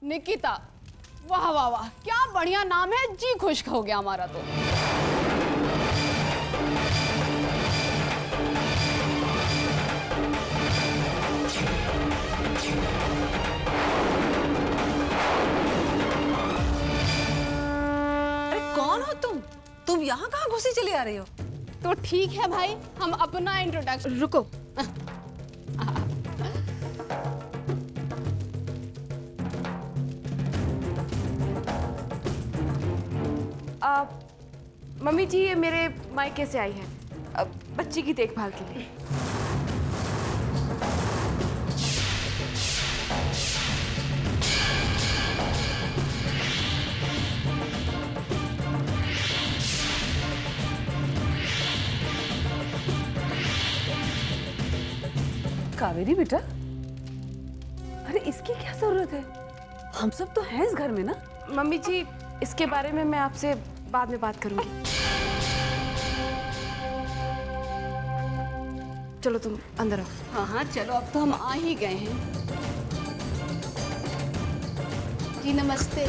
निकिता, वाह वाह वाह, क्या बढ़िया नाम है, जी खुश हो गया हमारा तो। अरे कौन हो तुम यहाँ कहाँ घुसी चली आ रही हो? तो ठीक है भाई, हम अपना इंट्रोडक्शन। रुको। मम्मी जी, ये मेरे मायके से आई है बच्ची की देखभाल के लिए। कावेरी बेटा, अरे इसकी क्या जरूरत है? हम सब तो हैं इस घर में ना। मम्मी जी, इसके बारे में मैं आपसे बाद में बात करूंगी। चलो तुम अंदर आओ। हाँ हाँ चलो, अब तो हम आ ही गए हैं। जी नमस्ते।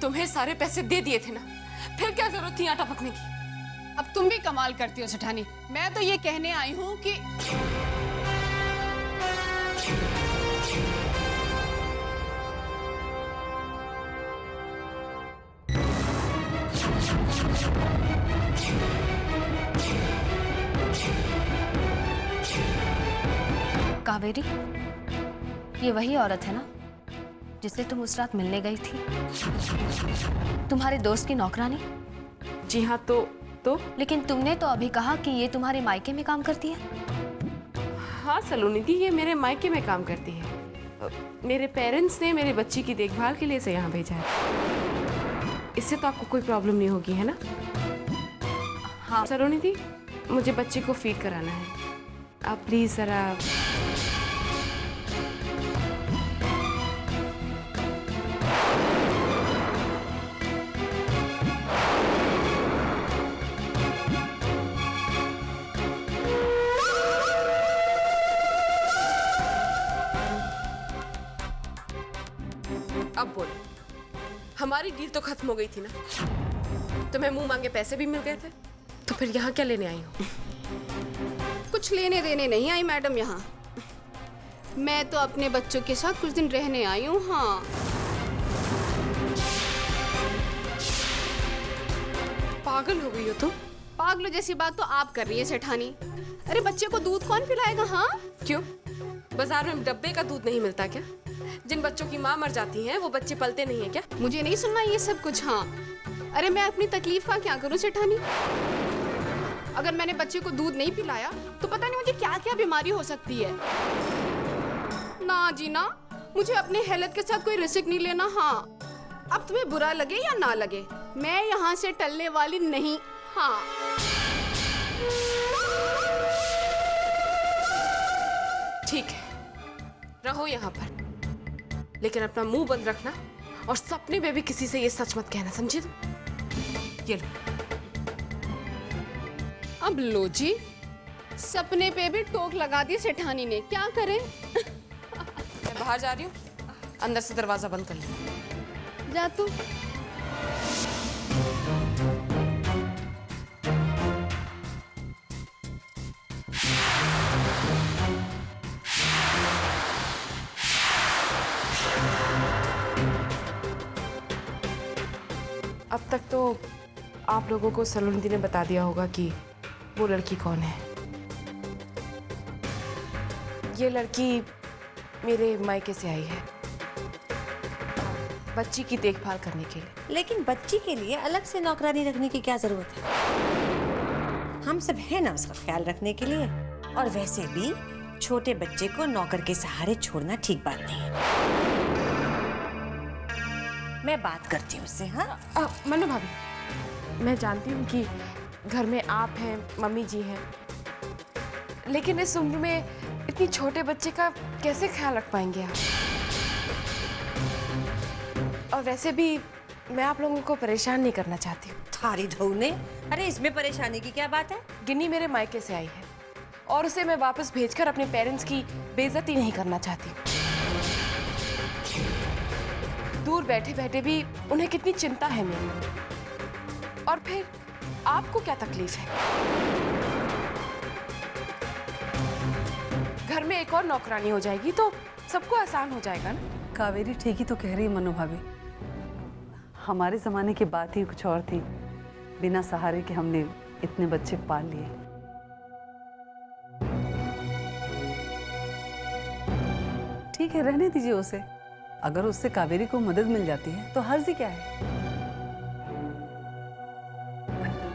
तुम्हें सारे पैसे दे दिए थे ना, फिर क्या जरूरत थी आटा पकने की? अब तुम भी कमाल करती हो सेठानी। मैं तो ये कहने आई हूँ कि कावेरी, ये वही औरत है ना जिससे तुम उस रात मिलने गई थी? तुम्हारे दोस्त की नौकरानी? जी हाँ, तो लेकिन तुमने तो अभी कहा कि ये तुम्हारे मायके में काम करती है। हाँ सलोनी दी, ये मेरे मायके में काम करती है। मेरे पेरेंट्स ने मेरे बच्ची की देखभाल के लिए इसे यहाँ भेजा है। इससे तो आपको कोई प्रॉब्लम नहीं होगी, है ना? हाँ सलोनी दी, मुझे बच्ची को फीड कराना है। आप प्लीज जरा। अब बोलो, हमारी डील तो खत्म हो गई थी ना? तुम्हें मुंह मांगे पैसे भी मिल गए थे, तो फिर यहाँ क्या लेने आई हो? कुछ लेने देने नहीं आई मैडम यहाँ। मैं तो अपने बच्चों के साथ कुछ दिन रहने आई हूँ। हाँ, पागल हो गई हो तुम? पागलों जैसी बात तो आप कर रही है सेठानी। अरे बच्चे को दूध कौन पिलाएगा? हाँ, क्यों? बाजार में डब्बे का दूध नहीं मिलता क्या? जिन बच्चों की माँ मर जाती है वो बच्चे पलते नहीं है क्या? मुझे नहीं सुनना ये सब कुछ। हाँ, अरे मैं अपनी तकलीफ का क्या करूँ सेठानी? अगर मैंने बच्चे को दूध नहीं पिलाया तो पता नहीं मुझे क्या क्या बीमारी हो सकती है। ना जी ना, मुझे अपनी हेल्थ के साथ कोई रिस्क नहीं लेना। हाँ, अब तुम्हें बुरा लगे या ना लगे, मैं यहाँ से टलने वाली नहीं। हाँ, ठीक है, रहो यहाँ पर, लेकिन अपना मुंह बंद रखना और सपने में भी किसी से ये सच मत कहना, समझे तुम? ये लो। अब लो जी, सपने पे भी टोक लगा दी सेठानी ने, क्या करें? मैं बाहर जा रही हूँ, अंदर से दरवाजा बंद कर लो। जा तू। अब तक तो आप लोगों को सलोनी दी ने बता दिया होगा कि वो लड़की कौन है। ये लड़की मेरे मायके से आई है बच्ची की देखभाल करने के लिए। लेकिन बच्ची के लिए अलग से नौकरानी रखने की क्या जरूरत है? हम सब हैं ना उसका ख्याल रखने के लिए। और वैसे भी छोटे बच्चे को नौकर के सहारे छोड़ना ठीक बात नहीं है। मैं बात करती हूँ उससे। हाँ मनु भाभी, मैं जानती हूँ कि घर में आप हैं, मम्मी जी हैं, लेकिन इस उम्र में इतनी छोटे बच्चे का कैसे ख्याल रख पाएंगे आप? और वैसे भी मैं आप लोगों को परेशान नहीं करना चाहती हूँ। थारी धौने, अरे इसमें परेशानी की क्या बात है? गिन्नी मेरे मायके से आई है और उसे मैं वापस भेजकर अपने पेरेंट्स की बेइज्जती नहीं करना चाहती। दूर बैठे बैठे भी उन्हें कितनी चिंता है मेरी। और फिर आपको क्या तकलीफ है? घर में एक और नौकरानी हो जाएगी तो सबको आसान हो जाएगा ना। कावेरी ठीक ही तो कह रही है मनु भाभी। हमारे जमाने की बात ही कुछ और थी। बिना सहारे के हमने इतने बच्चे पाल लिए। ठीक है, रहने दीजिए उसे। अगर उससे कावेरी को मदद मिल जाती है तो हर्ज ही क्या है।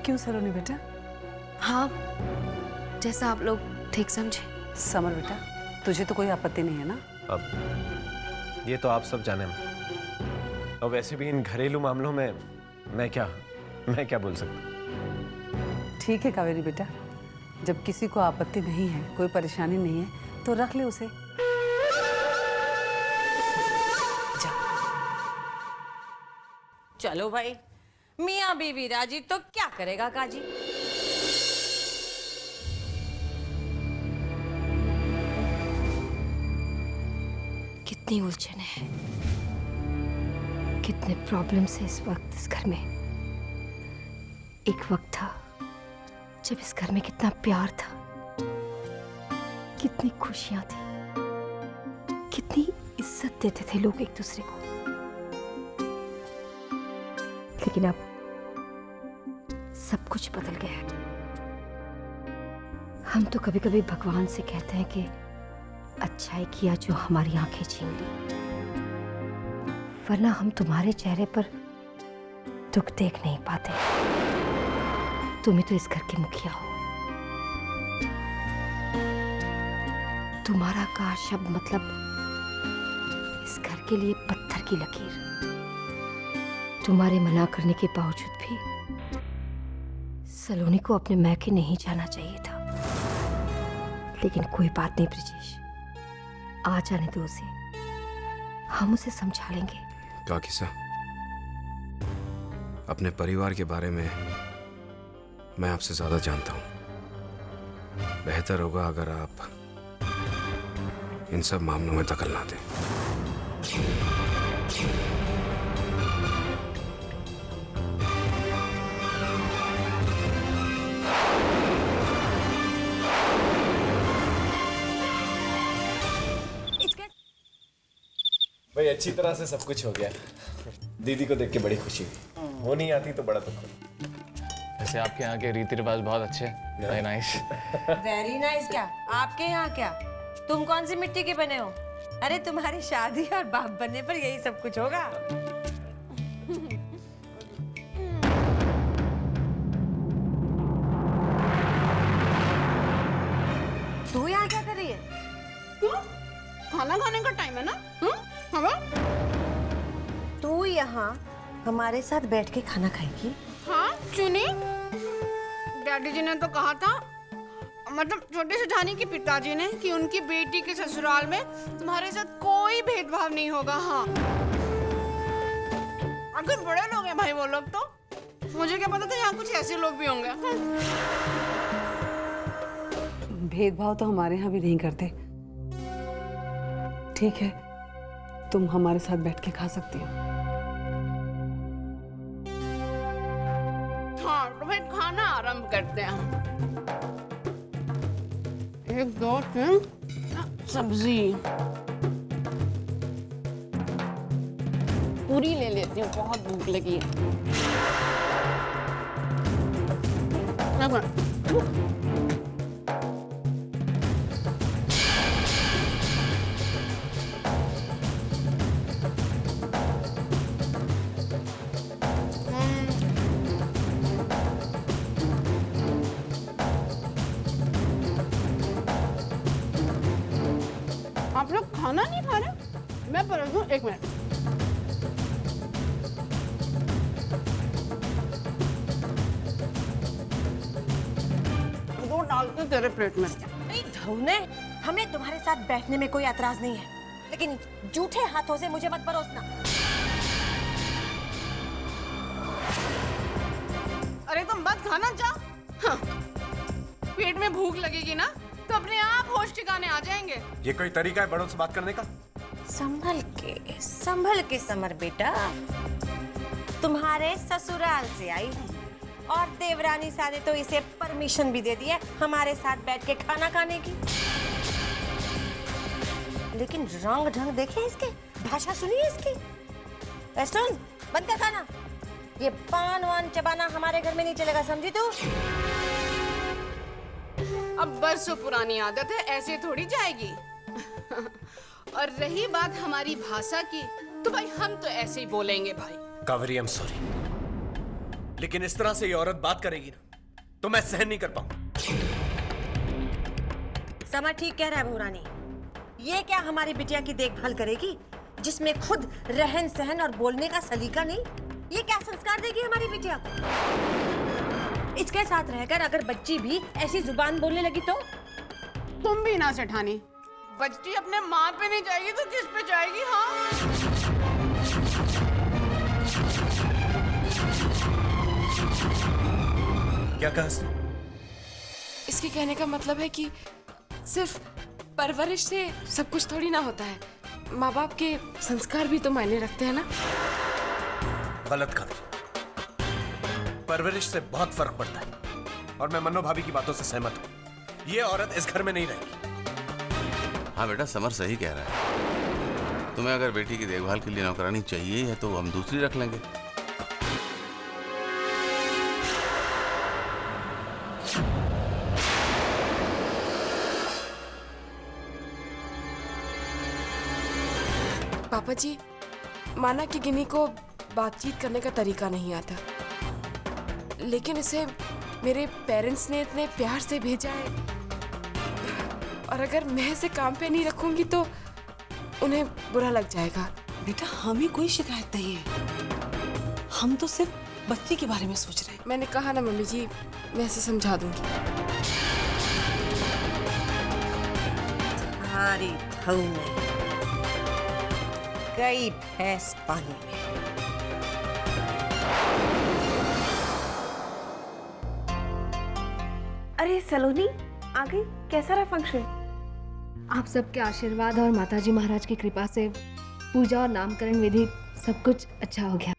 क्यों सलोनी बेटा? हाँ, जैसा आप लोग ठीक समझे। समर बेटा, तुझे तो कोई आपत्ति नहीं है ना? अब ये तो आप सब जाने में, और वैसे भी इन घरेलू मामलों में मैं क्या बोल सकता। ठीक है कावेरी बेटा, जब किसी को आपत्ति नहीं है, कोई परेशानी नहीं है, तो रख ले उसे। चलो भाई, मियाँ बीवी राजी तो क्या करेगा काजी। कितनी उलझन है, कितने प्रॉब्लम्स है इस वक्त इस घर में। एक वक्त था जब इस घर में कितना प्यार था, कितनी खुशियां थी, कितनी इज्जत देते थे लोग एक दूसरे को। लेकिन अब सब कुछ बदल गया है। हम तो कभी कभी भगवान से कहते हैं कि अच्छाई किया जो हमारी आंखें छीन ली, वरना हम तुम्हारे चेहरे पर दुख देख नहीं पाते। तुम्हें तो इस घर के मुखिया हो। तुम्हारा का शब्द मतलब इस घर के लिए पत्थर की लकीर। तुम्हारे मना करने के बावजूद भी सलोनी को अपने मैके नहीं जाना चाहिए था। लेकिन कोई बात नहीं ब्रिजेश, आ जाने दो उसे, हम उसे समझा लेंगे। काकीसा, अपने परिवार के बारे में मैं आपसे ज्यादा जानता हूं। बेहतर होगा अगर आप इन सब मामलों में दखल ना दें। भाई अच्छी तरह से सब कुछ हो गया। दीदी को देख के बड़ी खुशी हुई। वो नहीं आती तो बड़ा दुख होता। वैसे आपके यहाँ के रीति रिवाज बहुत अच्छे हैं। Very nice. वेरी नाइस क्या? आपके यहाँ क्या? तुम कौन सी मिट्टी के बने हो? अरे तुम्हारी शादी और बाप बनने पर यही सब कुछ होगा। तू यहाँ क्या कर रही है? क्यों? खाना खाने का टाइम है ना? हाँ? तू यहाँ हमारे साथ बैठ के खाना खाएगी? हाँ, क्यों नहीं? डैडी जी ने तो कहा था, मतलब छोटे सेठानी के पिताजी ने, कि उनकी बेटी के ससुराल में तुम्हारे साथ कोई भेदभाव नहीं होगा। हाँ, आखिर बड़े लोग हैं भाई वो लोग तो। मुझे क्या पता था यहाँ कुछ ऐसे लोग भी होंगे। भेदभाव तो हमारे यहाँ भी नहीं करते। ठीक है, तुम हमारे साथ बैठ के खा सकती हो। हाँ, तो भाई खाना आरंभ करते हैं हम। एक दो तीन सब्जी पूरी ले लेती हूँ, बहुत भूख लगी है। आप लोग खाना नहीं खा रहे? मैं परोस दूं, एक मिनट। दो डालते तेरे प्लेट में। नहीं धौने, हमें तुम्हारे साथ बैठने में कोई एतराज नहीं है, लेकिन जूठे हाथों से मुझे मत परोसना। अरे तुम मत खाना चाह। हाँ। पेट में भूख लगेगी ना तो अपने आप होश ठिकाने आ जाएंगे। ये कोई तरीका है बड़ों से बात करने का? संभल के समर बेटा, तुम्हारे ससुराल से आई है और देवरानी सा ने तो इसे परमिशन भी दे दी है हमारे साथ बैठ के खाना खाने की। लेकिन रंग ढंग देखे इसके, भाषा सुनिए इसकी। रेस्टोरेंट बंद कर खाना। ये पान वान चबाना हमारे घर में नहीं चलेगा, समझी तू? अब बरसों पुरानी आदत है, ऐसे थोड़ी जाएगी। और रही बात हमारी भाषा की, तो भाई हम तो ऐसे ही बोलेंगे भाई। कावेरी, आई एम सॉरी, लेकिन इस तरह से ये औरत बात करेगी ना तो मैं सहन नहीं कर पाऊंगा। समर ठीक कह रहा है भूरानी। ये क्या हमारी बिटिया की देखभाल करेगी जिसमें खुद रहन सहन और बोलने का सलीका नहीं? ये क्या संस्कार देगी हमारी बिटिया को? इसके साथ रहकर अगर बच्ची भी ऐसी जुबान बोलने लगी तो? तुम भी ना सेठानी, बच्ची अपने माँ पे नहीं जाएगी तो किस पे जाएगी? हाँ, क्या कहा इसने? इसके कहने का मतलब है कि सिर्फ परवरिश से सब कुछ थोड़ी ना होता है, माँ बाप के संस्कार भी तो मायने रखते हैं ना। गलत कावेरी, परवरिश से बहुत फर्क पड़ता है और मैं मन्नो भाभी की बातों से सहमत हूँ। ये औरत इस घर में नहीं रहेगी। हाँ बेटा, समर सही कह रहा है। तुम्हें अगर बेटी की देखभाल के लिए नौकरानी चाहिए है तो हम दूसरी रख लेंगे। पापा जी, माना कि गिनी को बातचीत करने का तरीका नहीं आता, लेकिन इसे मेरे पेरेंट्स ने इतने प्यार से भेजा है, और अगर मैं इसे काम पे नहीं रखूंगी तो उन्हें बुरा लग जाएगा। बेटा, हमें कोई शिकायत नहीं है, हम तो सिर्फ बच्ची के बारे में सोच रहे हैं। मैंने कहा ना मम्मी जी, मैं इसे समझा दूंगी। हमारी धऊ में गई भैंस पानी में। अरे सलोनी आ गई, कैसा रहा फंक्शन? आप सबके आशीर्वाद और माताजी महाराज की कृपा से पूजा और नामकरण विधि सब कुछ अच्छा हो गया।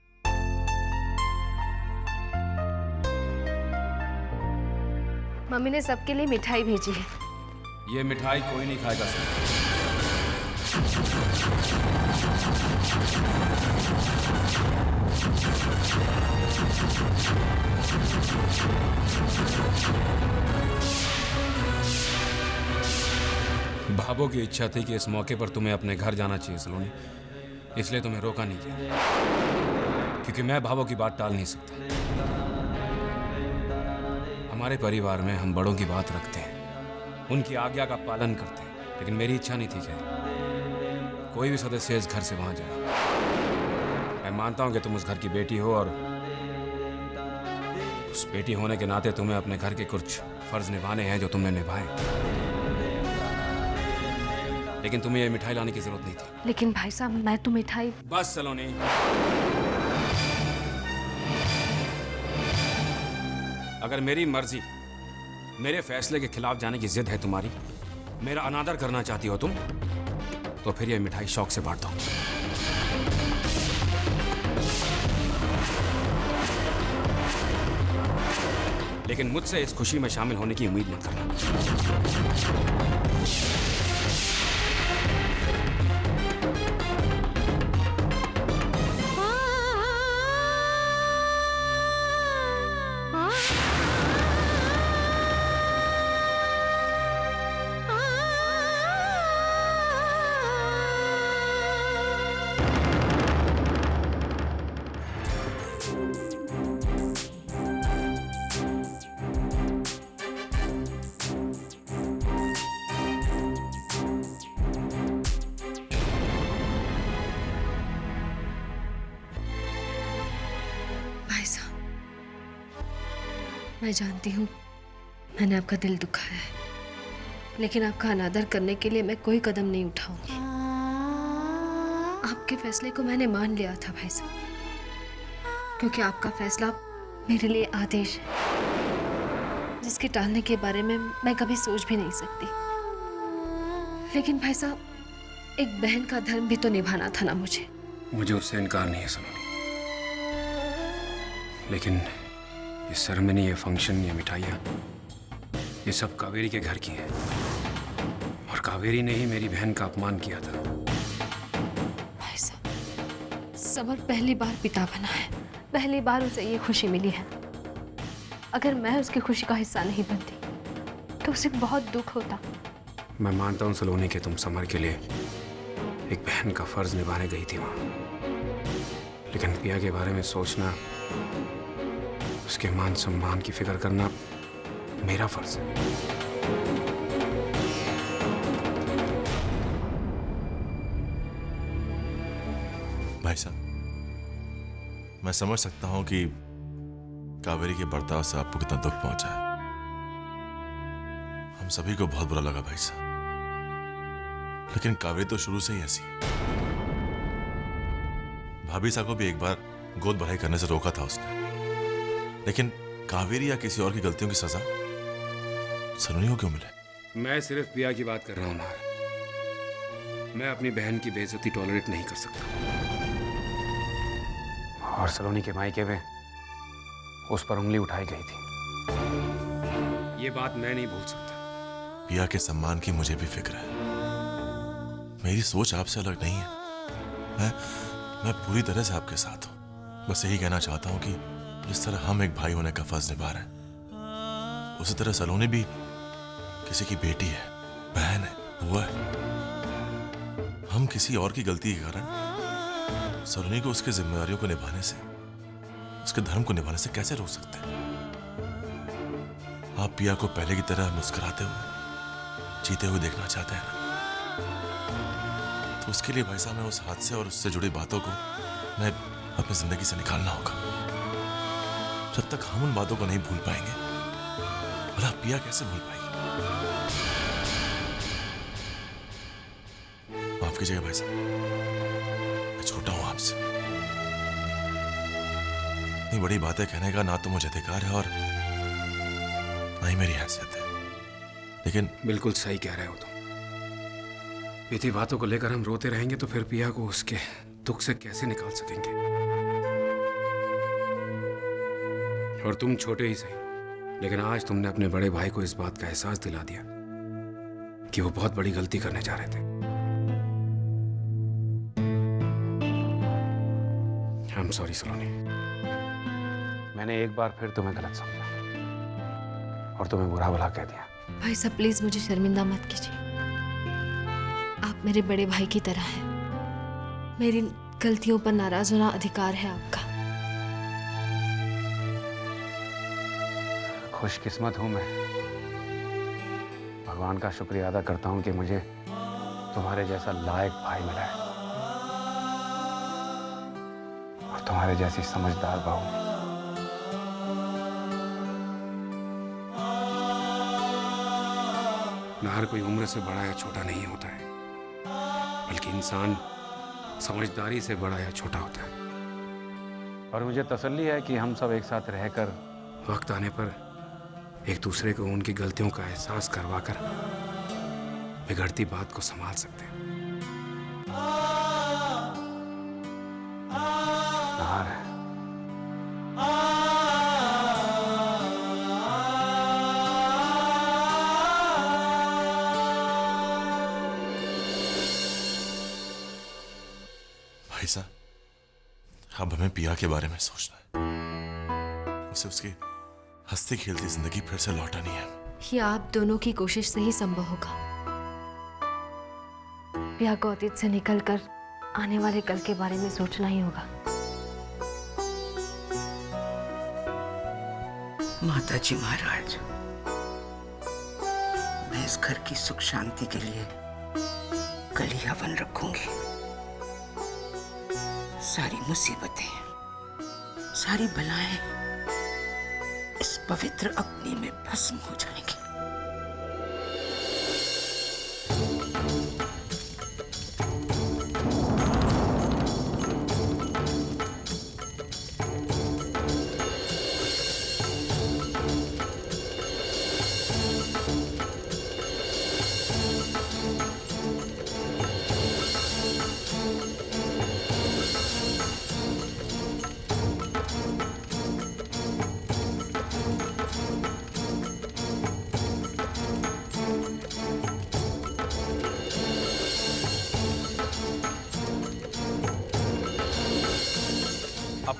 मम्मी ने सबके लिए मिठाई भेजी है। ये मिठाई कोई नहीं खाएगा सर। भाभो की इच्छा थी कि इस मौके पर तुम्हें अपने घर जाना चाहिए सलोनी, इसलिए तुम्हें रोका नहीं गया, क्योंकि मैं भाभो की बात टाल नहीं सकता। हमारे परिवार में हम बड़ों की बात रखते हैं, उनकी आज्ञा का पालन करते हैं, लेकिन मेरी इच्छा नहीं थी कि कोई भी सदस्य इस घर से वहां जाए। मैं मानता हूं कि तुम उस घर की बेटी हो और उस बेटी होने के नाते तुम्हें अपने घर के कुछ फर्ज निभाने हैं जो तुमने निभाए, लेकिन तुम्हें ये मिठाई लाने की जरूरत नहीं थी। लेकिन भाई साहब, मैं तो मिठाई। बस सलोनी, अगर मेरी मर्जी, मेरे फैसले के खिलाफ जाने की जिद है तुम्हारी, मेरा अनादर करना चाहती हो तुम, तो फिर ये मिठाई शौक से बांट दो। लेकिन मुझसे इस खुशी में शामिल होने की उम्मीद मत करना। मैं जानती हूँ मैंने आपका दिल दुखाया है, लेकिन आपका अनादर करने के लिए मैं कोई कदम नहीं उठाऊंगी। आपके फैसले को मैंने मान लिया था भाई साहब, क्योंकि आपका फैसला मेरे लिए आदेश है, जिसके टालने के बारे में मैं कभी सोच भी नहीं सकती। लेकिन भाई साहब, एक बहन का धर्म भी तो निभाना था ना मुझे। मुझे उससे इनकार नहीं है सलोनी, लेकिन ये सेरेमनी, ये फंक्शन, ये मिठाइयाँ, ये सब कावेरी के घर की हैं। और कावेरी ने ही मेरी बहन का अपमान किया था। भाई साहब, समर पहली बार पिता बना है, पहली बार उसे ये खुशी मिली है। अगर मैं उसकी खुशी का हिस्सा नहीं बनती तो उसे बहुत दुख होता। मैं मानता हूँ सलोनी कि तुम समर के लिए एक बहन का फर्ज निभाने गई थी वहां, लेकिन पिया के बारे में सोचना, उसके मान सम्मान की फिक्र करना मेरा फर्ज है। भाई साहब, मैं समझ सकता हूं कि कावेरी के बर्ताव से आपको कितना दुख पहुंचा है। हम सभी को बहुत बुरा लगा भाई साहब, लेकिन कावेरी तो शुरू से ही ऐसी है। भाभी साहब को भी एक बार गोद भराई करने से रोका था उसने, लेकिन कावेरी या किसी और की गलतियों की सजा सलोनी को क्यों मिले? मैं सिर्फ पिया की बात कर रहा हूं नार। मैं अपनी बहन की बेइज्जती टॉलरेट नहीं कर सकता। और सलोनी के मायके में उस पर उंगली उठाई गई थी, ये बात मैं नहीं भूल सकता। पिया के सम्मान की मुझे भी फिक्र है। मेरी सोच आपसे अलग नहीं है। मैं पूरी तरह से आपके साथ हूं। बस यही कहना चाहता हूं कि जिस तरह हम एक भाई होने का फर्ज निभा रहे हैं, उसी तरह सलोनी भी किसी की बेटी है, बहन है, बुआ है। हम किसी और की गलती के कारण सलोनी को उसकी जिम्मेदारियों को निभाने से, उसके धर्म को निभाने से कैसे रोक सकते हैं? आप पिया को पहले की तरह मुस्कुराते हुए, जीते हुए देखना चाहते हैं ना? तो उसके लिए भाई साहब, मैं उस हादसे और उससे जुड़ी बातों को मैं अपनी जिंदगी से निकालना होगा। जब तक हम उन बातों को नहीं भूल पाएंगे, भला पिया कैसे भूल पाएगी? माफ कीजिएगा भाई साहब, मैं छोटा हूं आपसे। इतनी बड़ी बातें कहने का ना तो मुझे अधिकार है और ना ही मेरी हैसियत है, लेकिन बिल्कुल सही कह रहे हो तुम। बीती बातों को लेकर हम रोते रहेंगे तो फिर पिया को उसके दुख से कैसे निकाल सकेंगे? और तुम छोटे ही सही, लेकिन आज तुमने अपने बड़े भाई को इस बात का एहसास दिला दिया कि वो बहुत बड़ी गलती करने जा रहे थे। आई एम सॉरी सलोनी, मैंने एक बार फिर तुम्हें गलत समझा और तुम्हें बुरा भला कह दिया। भाई साहब, प्लीज मुझे शर्मिंदा मत कीजिए। आप मेरे बड़े भाई की तरह हैं। मेरी गलतियों पर नाराज होना अधिकार है आपका। खुशकिस्मत हूं मैं, भगवान का शुक्रिया अदा करता हूं कि मुझे तुम्हारे जैसा लायक भाई मिला है और तुम्हारे जैसी समझदार बहू। नार कोई उम्र से बड़ा या छोटा नहीं होता है, बल्कि इंसान समझदारी से बड़ा या छोटा होता है। और मुझे तसल्ली है कि हम सब एक साथ रहकर वक्त आने पर एक दूसरे को उनकी गलतियों का एहसास करवाकर बिगड़ती बात को संभाल सकते हैं। नार, भाई साहब, अब हमें पिया के बारे में सोचना है। उसे उसकी हंसती खेलती जिंदगी फिर से लौटानी है। ये आप दोनों की कोशिश से ही संभव होगा। पिया को अतीत से निकलकर आने वाले कल के बारे में सोचना ही होगा। माता जी महाराज, मैं इस घर की सुख शांति के लिए कल ही हवन रखूंगी। सारी मुसीबतें, सारी बलाएं इस पवित्र अग्नि में भस्म हो जाएंगी।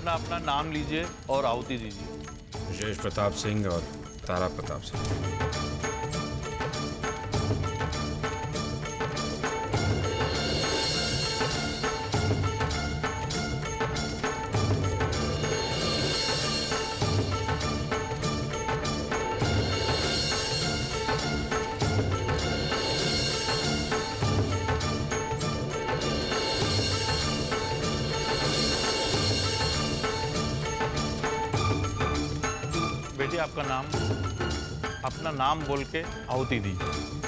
अपना अपना नाम लीजिए और आहुति दीजिए। विशेष प्रताप सिंह और तारा प्रताप सिंह। बेटी आपका नाम, अपना नाम बोल के आहुति दीजिए।